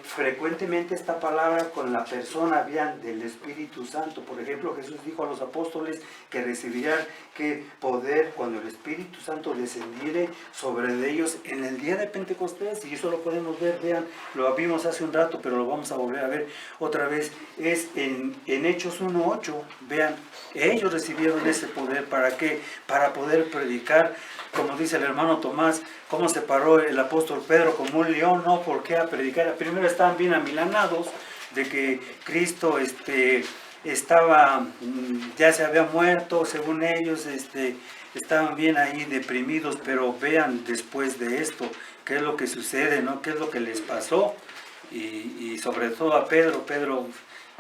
frecuentemente esta palabra con la persona, vean, del Espíritu Santo. Por ejemplo, Jesús dijo a los apóstoles que recibirían poder cuando el Espíritu Santo descendiere sobre ellos en el día de Pentecostés. Y eso lo podemos ver, vean, lo vimos hace un rato, pero lo vamos a volver a ver otra vez. Es en Hechos 1:8, vean, ellos recibieron ese poder. ¿Para qué? Para poder predicar, como dice el hermano Tomás, cómo se paró el apóstol Pedro como un león, ¿no? ¿Por qué? A predicar. Primero estaban bien amilanados de que Cristo ya se había muerto, según ellos, estaban bien ahí deprimidos, pero vean después de esto, qué es lo que sucede, ¿no? Qué es lo que les pasó, y sobre todo a Pedro.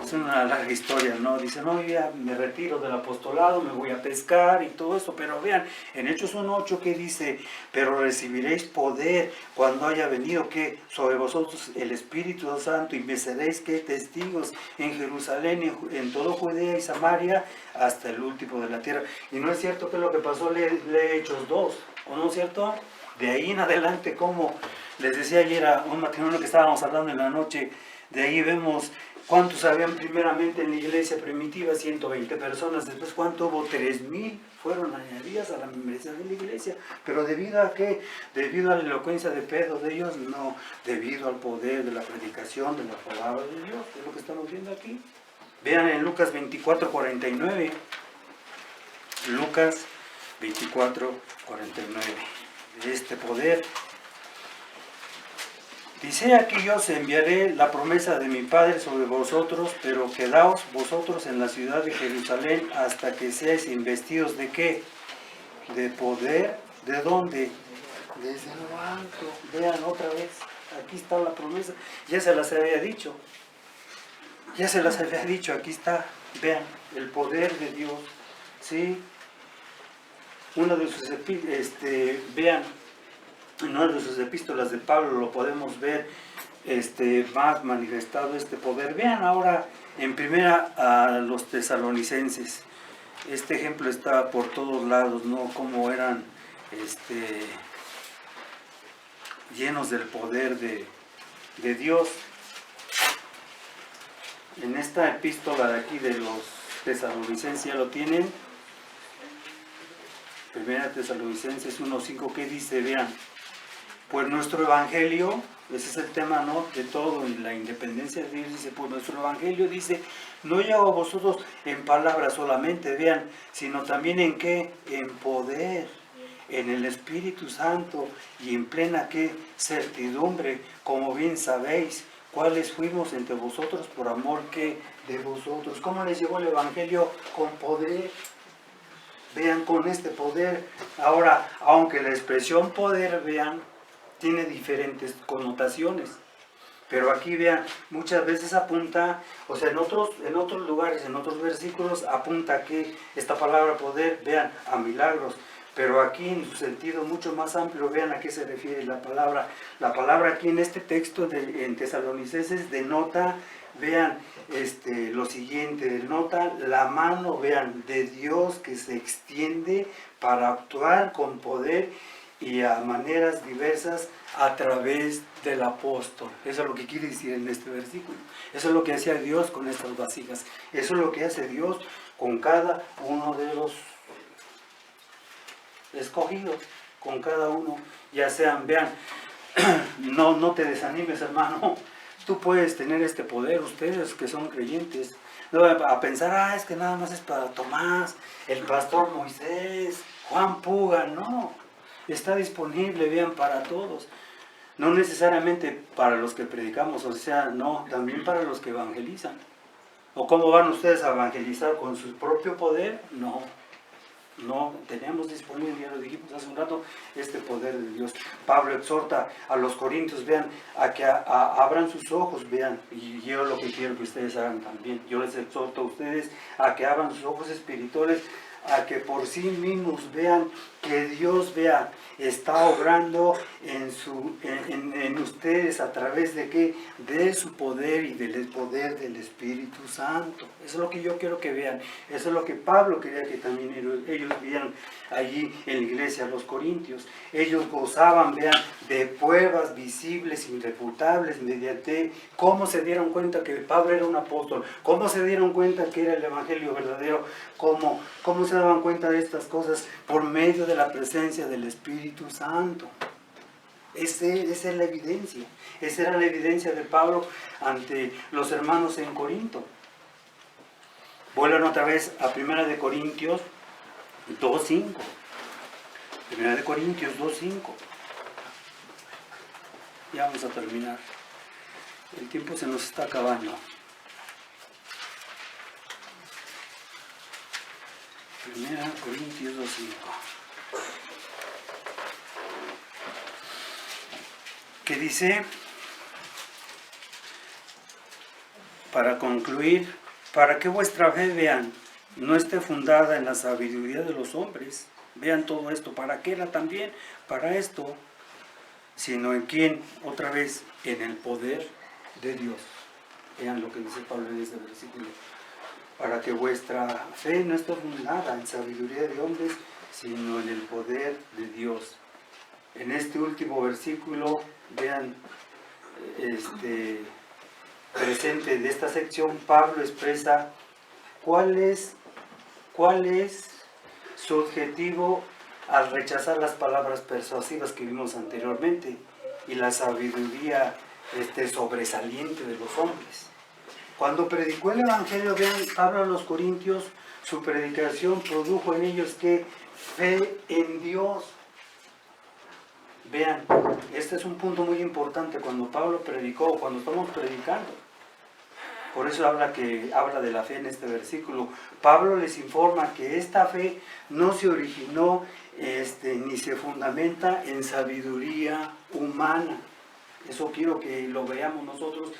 Es una larga historia, ¿no? Dice, no, ya me retiro del apostolado, me voy a pescar y todo eso. Pero vean, en Hechos 1:8, ¿qué dice? Pero recibiréis poder cuando haya venido, ¿qué? Sobre vosotros el Espíritu Santo, y me seréis, ¿qué? Testigos en Jerusalén, en todo Judea y Samaria, hasta el último de la tierra. Y no es cierto que lo que pasó, lee Hechos 2, ¿o no es cierto? De ahí en adelante, como les decía ayer a un matrimonio que estábamos hablando en la noche, de ahí vemos ¿Cuántos habían primeramente en la iglesia primitiva? 120 personas. Después, ¿cuánto hubo? 3000 fueron añadidas a la membresía de la iglesia. ¿Pero debido a qué? ¿Debido a la elocuencia de Pedro de ellos? No. Debido al poder de la predicación de la palabra de Dios. Es lo que estamos viendo aquí. Vean en Lucas 24:49. Lucas 24:49. De este poder. Dice: aquí yo os enviaré la promesa de mi Padre sobre vosotros, pero quedaos vosotros en la ciudad de Jerusalén hasta que seáis investidos ¿de qué? De poder. ¿De dónde? Desde lo alto. Vean otra vez, aquí está la promesa. Ya se las había dicho. Ya se las había dicho, aquí está. Vean, el poder de Dios. ¿Sí? Uno de sus vean, en una de sus epístolas de Pablo lo podemos ver más manifestado este poder. Vean ahora en primera a los tesalonicenses. Este ejemplo está por todos lados, ¿no? Cómo eran llenos del poder de Dios. En esta epístola de aquí de los tesalonicenses, ya lo tienen. Primera Tesalonicenses 1:5, ¿qué dice? Vean. Pues nuestro evangelio, ese es el tema, ¿no?, de todo, y la independencia de Dios. Dice, pues nuestro evangelio, dice, no llegó a vosotros en palabras solamente, vean, sino también en qué, en poder, en el Espíritu Santo y en plena qué, certidumbre, como bien sabéis, cuáles fuimos entre vosotros por amor que de vosotros. ¿Cómo les llegó el evangelio? Con poder. Vean, con este poder. Ahora, aunque la expresión poder, vean, tiene diferentes connotaciones, pero aquí vean, muchas veces apunta, o sea, en otros lugares, en otros versículos, apunta que esta palabra poder, vean, a milagros, pero aquí en su sentido mucho más amplio, vean a qué se refiere la palabra. La palabra aquí en este texto en Tesalonicenses denota, vean, lo siguiente, denota la mano, vean, de Dios que se extiende para actuar con poder y a maneras diversas a través del apóstol. Eso es lo que quiere decir en este versículo. Eso es lo que hacía Dios con estas vasijas. Eso es lo que hace Dios con cada uno de los escogidos, con cada uno, ya sean, vean, no te desanimes, hermano. Tú puedes tener este poder, ustedes que son creyentes. No a pensar, es que nada más es para Tomás, el pastor Moisés, Juan Puga, no. Está disponible, vean, para todos. No necesariamente para los que predicamos, o sea, no, también para los que evangelizan. ¿O cómo van ustedes a evangelizar con su propio poder? No. No, tenemos disponible, ya lo dijimos hace un rato, este poder de Dios. Pablo exhorta a los corintios, vean, a que abran sus ojos, vean, y yo lo que quiero que ustedes hagan también. Yo les exhorto a ustedes a que abran sus ojos espirituales, a que por sí mismos vean que Dios, vea, está obrando en ustedes a través de qué, de su poder y del poder del Espíritu Santo. Eso es lo que yo quiero que vean. Eso es lo que Pablo quería que también ellos vieran allí en la iglesia, los corintios. Ellos gozaban, vean, de pruebas visibles, irrefutables, mediante cómo se dieron cuenta que Pablo era un apóstol, cómo se dieron cuenta que era el evangelio verdadero, cómo se daban cuenta de estas cosas, por medio de la presencia del Espíritu Santo. Esa es la evidencia. Esa era la evidencia de Pablo ante los hermanos en Corinto. Vuelvan otra vez a 1 Corintios 2:5. 1 Corintios 2:5. Ya vamos a terminar. El tiempo se nos está acabando. 1 Corintios 2:5. Que dice, para concluir, para que vuestra fe, vean, no esté fundada en la sabiduría de los hombres. Vean todo esto, ¿para qué era también? Para esto, sino en quién, otra vez, en el poder de Dios. Vean lo que dice Pablo en este versículo. Para que vuestra fe no esté fundada en sabiduría de hombres, sino en el poder de Dios. En este último versículo, vean, presente de esta sección, Pablo expresa cuál es su objetivo al rechazar las palabras persuasivas que vimos anteriormente y la sabiduría sobresaliente de los hombres. Cuando predicó el Evangelio, vean, Pablo a los Corintios, su predicación produjo en ellos que fe en Dios. Vean, este es un punto muy importante cuando Pablo predicó, cuando estamos predicando. Por eso habla de la fe en este versículo. Pablo les informa que esta fe no se originó ni se fundamenta en sabiduría humana. Eso quiero que lo veamos nosotros,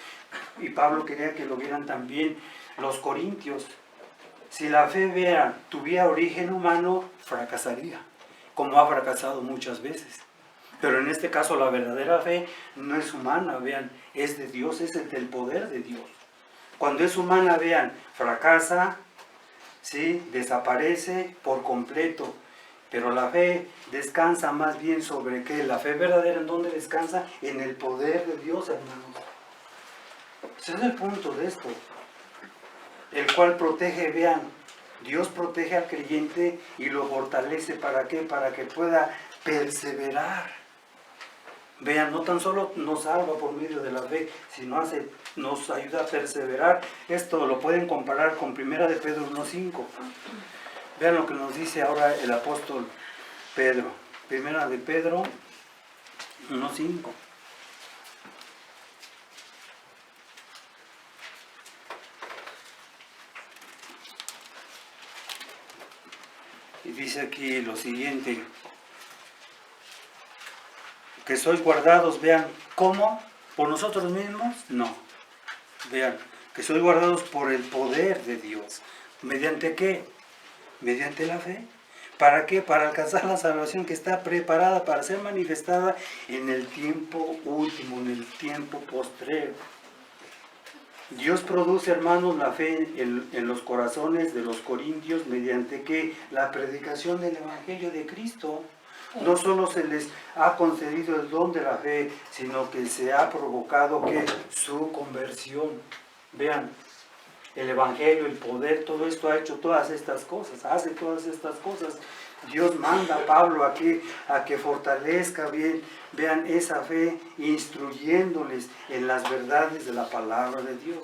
y Pablo quería que lo vieran también los corintios. Si la fe tuviera origen humano, fracasaría, como ha fracasado muchas veces. Pero en este caso la verdadera fe no es humana, vean, es de Dios, es del poder de Dios. Cuando es humana, vean, fracasa, ¿sí? Desaparece por completo. Pero la fe descansa más bien sobre ¿qué? La fe verdadera, ¿en dónde descansa? En el poder de Dios, hermanos. Ese es el punto de esto. El cual protege, vean, Dios protege al creyente y lo fortalece. ¿Para qué? Para que pueda perseverar. Vean, no tan solo nos salva por medio de la fe, sino nos ayuda a perseverar. Esto lo pueden comparar con 1 de Pedro 1:5. Vean lo que nos dice ahora el apóstol Pedro. 1 de Pedro 1:5. Y dice aquí lo siguiente: que sois guardados, vean, ¿cómo? ¿Por nosotros mismos? No. Vean, que sois guardados por el poder de Dios. ¿Mediante qué? Mediante la fe. ¿Para qué? Para alcanzar la salvación que está preparada para ser manifestada en el tiempo último, en el tiempo postrero. Dios produce, hermanos, la fe en los corazones de los corintios mediante que la predicación del Evangelio de Cristo. No solo se les ha concedido el don de la fe, sino que se ha provocado que su conversión. Vean, el Evangelio, el poder, todo esto ha hecho todas estas cosas, hace todas estas cosas. Dios manda a Pablo a que fortalezca bien, vean, esa fe, instruyéndoles en las verdades de la palabra de Dios.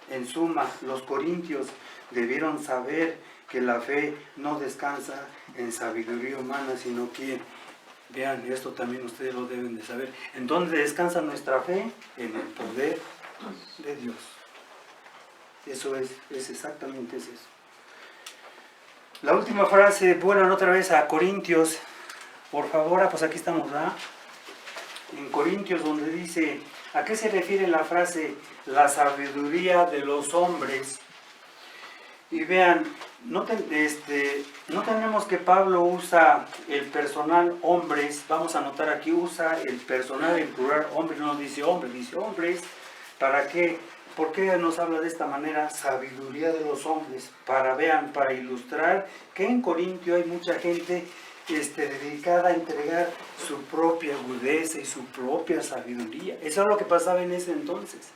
En suma, los corintios debieron saber que la fe no descansa en sabiduría humana, sino que, vean, esto también ustedes lo deben de saber. ¿En dónde descansa nuestra fe? En el poder de Dios. Eso es exactamente eso. La última frase, vuelvan otra vez a Corintios, por favor, pues aquí estamos, ¿verdad? En Corintios, donde dice, ¿a qué se refiere la frase, la sabiduría de los hombres? Y vean, no tenemos que Pablo usa el personal hombres, vamos a anotar aquí, usa el personal en plural hombres, no dice hombres, dice hombres. ¿Para qué? ¿Por qué nos habla de esta manera? Sabiduría de los hombres, para ilustrar que en Corintio hay mucha gente dedicada a entregar su propia agudeza y su propia sabiduría. Eso es lo que pasaba en ese entonces.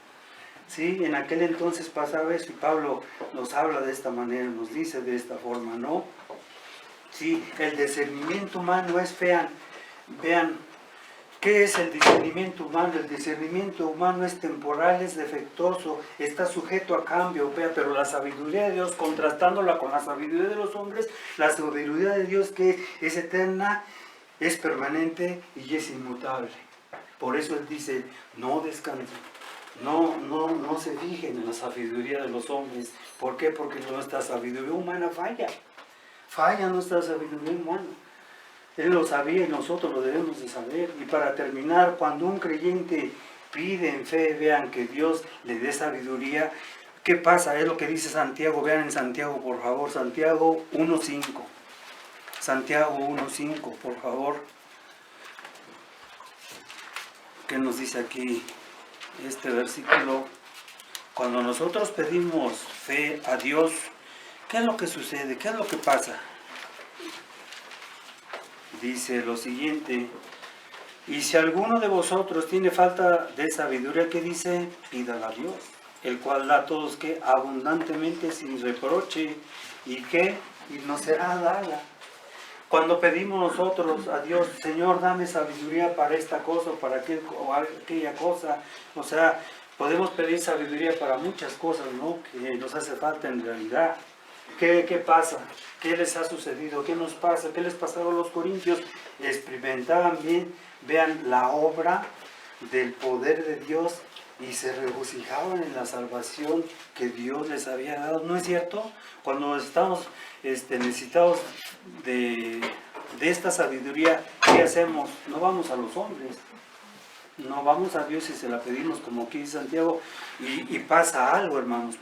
Sí, en aquel entonces pasaba eso y Pablo nos habla de esta manera, nos dice de esta forma, ¿no? Sí, el discernimiento humano es, vean, ¿qué es el discernimiento humano? El discernimiento humano es temporal, es defectuoso, está sujeto a cambio, pero la sabiduría de Dios, contrastándola con la sabiduría de los hombres, la sabiduría de Dios que es eterna, es permanente y es inmutable. Por eso Él dice, no descansen. No se fijen en la sabiduría de los hombres. ¿Por qué? Porque nuestra sabiduría humana falla. Falla nuestra sabiduría humana. Él lo sabía y nosotros lo debemos de saber. Y para terminar, cuando un creyente pide en fe, vean, que Dios le dé sabiduría, ¿qué pasa? Es lo que dice Santiago. Vean en Santiago, por favor. Santiago 1:5. Santiago 1:5, por favor. ¿Qué nos dice aquí este versículo? Cuando nosotros pedimos fe a Dios, ¿qué es lo que sucede? ¿Qué es lo que pasa? Dice lo siguiente, Y si alguno de vosotros tiene falta de sabiduría, ¿qué dice? Pídala a Dios, el cual da a todos que abundantemente sin reproche y que y nos será dada. Cuando pedimos nosotros a Dios, Señor, dame sabiduría para esta cosa o para aquella cosa, o sea, podemos pedir sabiduría para muchas cosas, ¿no? Que nos hace falta en realidad. ¿Qué pasa? ¿Qué les ha sucedido? ¿Qué nos pasa? ¿Qué les pasaba a los corintios? Experimentaban bien, vean la obra del poder de Dios y se regocijaban en la salvación que Dios les había dado. ¿No es cierto? Cuando estamos necesitados de esta sabiduría, ¿qué hacemos? No vamos a los hombres. No vamos a Dios y se la pedimos, como aquí dice Santiago, y pasa algo, hermanos,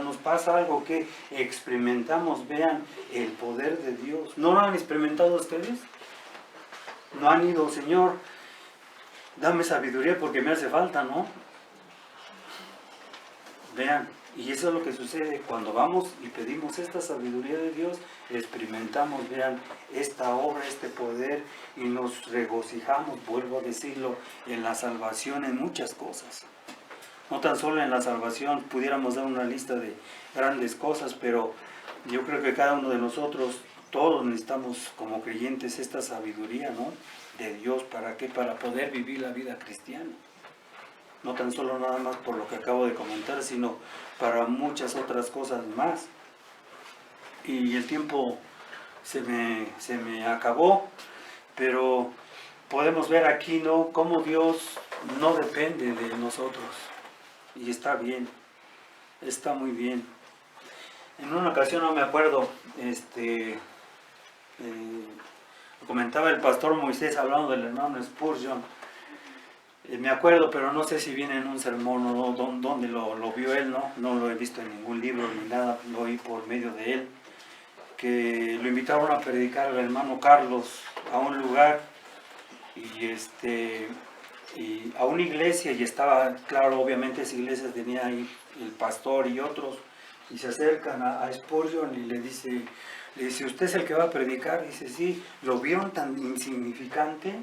nos pasa algo que experimentamos, vean, el poder de Dios. ¿No lo han experimentado ustedes? ¿No han ido, Señor, dame sabiduría porque me hace falta, no? Vean, y eso es lo que sucede cuando vamos y pedimos esta sabiduría de Dios, experimentamos, vean, esta obra, este poder, y nos regocijamos, vuelvo a decirlo, en la salvación, en muchas cosas. No tan solo en la salvación, pudiéramos dar una lista de grandes cosas, pero yo creo que cada uno de nosotros, todos necesitamos como creyentes esta sabiduría, ¿no? De Dios, ¿para qué? Para poder vivir la vida cristiana. No tan solo nada más por lo que acabo de comentar, sino para muchas otras cosas más. Y el tiempo se me acabó, pero podemos ver aquí, ¿no?, cómo Dios no depende de nosotros. Y está bien, está muy bien. En una ocasión, no me acuerdo, comentaba el pastor Moisés hablando del hermano Spurgeon. Me acuerdo, pero no sé si viene en un sermón o dónde lo vio él, no lo he visto en ningún libro ni nada, lo oí por medio de él, que lo invitaron a predicar al hermano Carlos a un lugar y a una iglesia, y estaba, claro, obviamente esa iglesia tenía ahí el pastor y otros, y se acercan a Spurgeon y le dice, ¿usted es el que va a predicar? Dice, sí. Lo vieron tan insignificante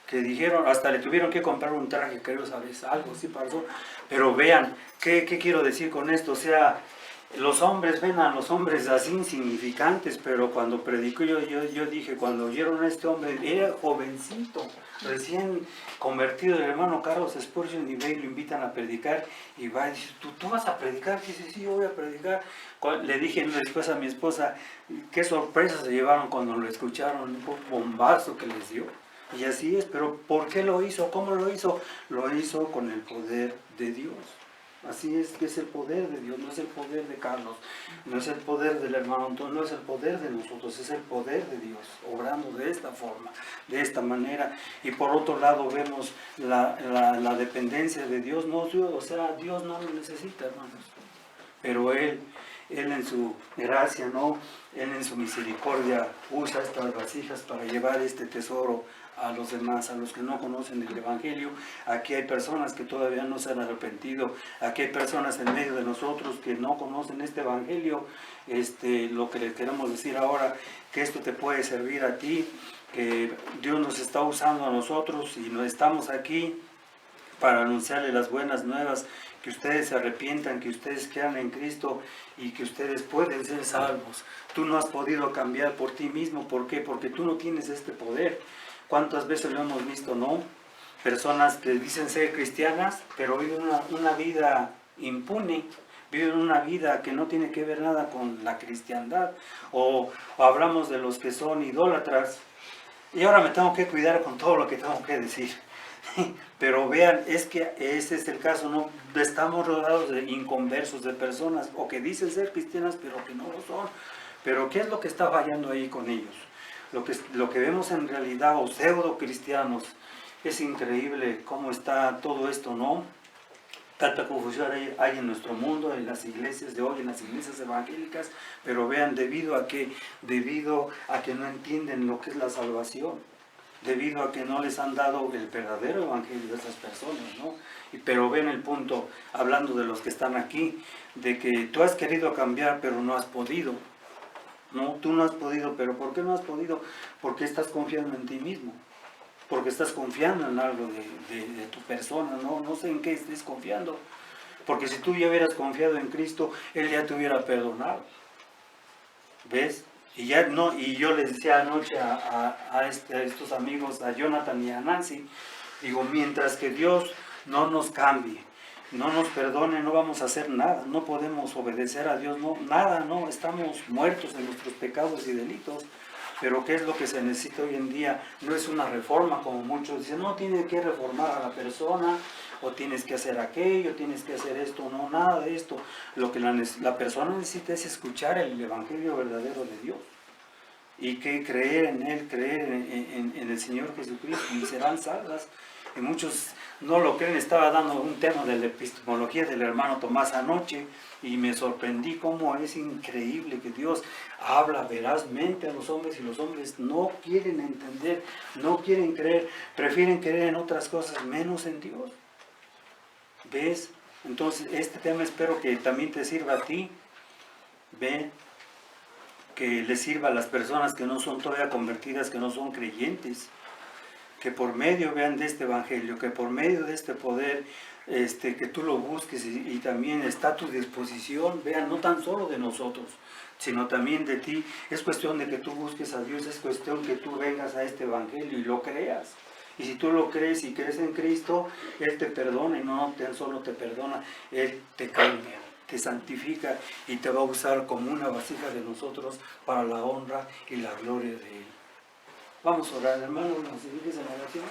que dijeron, hasta le tuvieron que comprar un traje, creo, ¿sabes? Algo sí pasó. Pero vean, ¿qué quiero decir con esto? O sea, los hombres ven a los hombres así insignificantes, pero cuando predicó yo dije, cuando oyeron a este hombre, era jovencito, recién convertido, el hermano Carlos Spurgeon, y ve y lo invitan a predicar, y va y dice, ¿tú vas a predicar? Dice, sí, yo voy a predicar. Le dije después a mi esposa, qué sorpresa se llevaron cuando lo escucharon, un bombazo que les dio. Y así es, pero ¿por qué lo hizo? ¿Cómo lo hizo? Lo hizo con el poder de Dios. Así es que es el poder de Dios, no es el poder de Carlos, no es el poder del hermano Antonio, no es el poder de nosotros, es el poder de Dios, obrando de esta forma, de esta manera. Y por otro lado vemos la dependencia de Dios, o sea, Dios no lo necesita, hermanos, pero Él en su gracia, ¿no? Él en su misericordia usa estas vasijas para llevar este tesoro a los demás, a los que no conocen el Evangelio. Aquí hay personas que todavía no se han arrepentido, aquí hay personas en medio de nosotros que no conocen este Evangelio. Lo que les queremos decir ahora, que esto te puede servir a ti, que Dios nos está usando a nosotros y no estamos aquí para anunciarle las buenas nuevas, que ustedes se arrepientan, que ustedes crean en Cristo y que ustedes pueden ser salvos. Tú no has podido cambiar por ti mismo. ¿Por qué? Porque tú no tienes este poder. ¿Cuántas veces lo hemos visto, no? Personas que dicen ser cristianas, pero viven una vida impune, viven una vida que no tiene que ver nada con la cristiandad. O hablamos de los que son idólatras. Y ahora me tengo que cuidar con todo lo que tengo que decir. Pero vean, es que ese es el caso, ¿no? Estamos rodeados de inconversos, de personas o que dicen ser cristianas pero que no lo son. Pero ¿qué es lo que está fallando ahí con ellos? Lo que vemos en realidad, o pseudo cristianos, es increíble cómo está todo esto, ¿no? Tanta confusión hay en nuestro mundo, en las iglesias de hoy, en las iglesias evangélicas, pero vean, debido a que no entienden lo que es la salvación, debido a que no les han dado el verdadero evangelio a esas personas, ¿no? Pero ven el punto, hablando de los que están aquí, de que tú has querido cambiar, pero no has podido. No, tú no has podido, pero ¿por qué no has podido? Porque estás confiando en ti mismo. porque estás confiando en algo de tu persona, no sé en qué estés confiando, porque si tú ya hubieras confiado en Cristo, Él ya te hubiera perdonado, ¿ves? Y ya no, y yo les decía anoche a estos amigos, a Jonathan y a Nancy, digo, mientras que Dios no nos cambie, no nos perdone, no vamos a hacer nada, no podemos obedecer a Dios, no, nada, no, estamos muertos en nuestros pecados y delitos. Pero ¿qué es lo que se necesita hoy en día? No es una reforma, como muchos dicen, no, tienes que reformar a la persona, o tienes que hacer aquello, tienes que hacer esto, no, nada de esto. Lo que la persona necesita es escuchar el Evangelio verdadero de Dios, y que creer en Él, creer en el Señor Jesucristo, y serán salvas. Y muchos no lo creen. Estaba dando un tema de la epistemología del hermano Tomás anoche, y me sorprendí cómo es increíble que Dios habla verazmente a los hombres, y los hombres no quieren entender, no quieren creer, prefieren creer en otras cosas menos en Dios. ¿Ves? Entonces este tema espero que también te sirva a ti. Ve, que les sirva a las personas que no son todavía convertidas, que no son creyentes, que por medio, vean, de este evangelio, que por medio de este poder, que tú lo busques, y también está a tu disposición, vean, no tan solo de nosotros, sino también de ti. Es cuestión de que tú busques a Dios, es cuestión que tú vengas a este evangelio y lo creas. Y si tú lo crees y crees en Cristo, Él te perdona, y no tan solo te perdona, Él te cambia, te santifica, y te va a usar como una vasija de nosotros para la honra y la gloria de Él. Vamos a orar, hermano, ¿nos sigues en oración?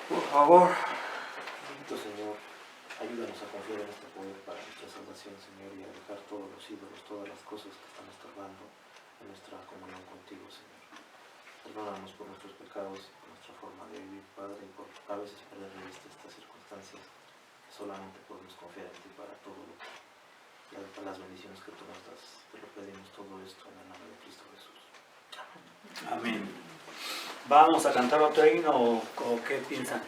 Por favor. Bendito Señor, ayúdanos a confiar en este poder para nuestra salvación, Señor, y a dejar todos los ídolos, todas las cosas que están estorbando en nuestra comunión contigo, Señor. Perdónanos por nuestros pecados, por nuestra forma de vivir, Padre, y por a veces perder de vista estas circunstancias. Solamente podemos confiar en ti para todo lo que, las bendiciones que tú nos das. Te lo pedimos todo esto en el nombre de Cristo Jesús. Amén. ¿Vamos a cantar otro himno o qué piensan?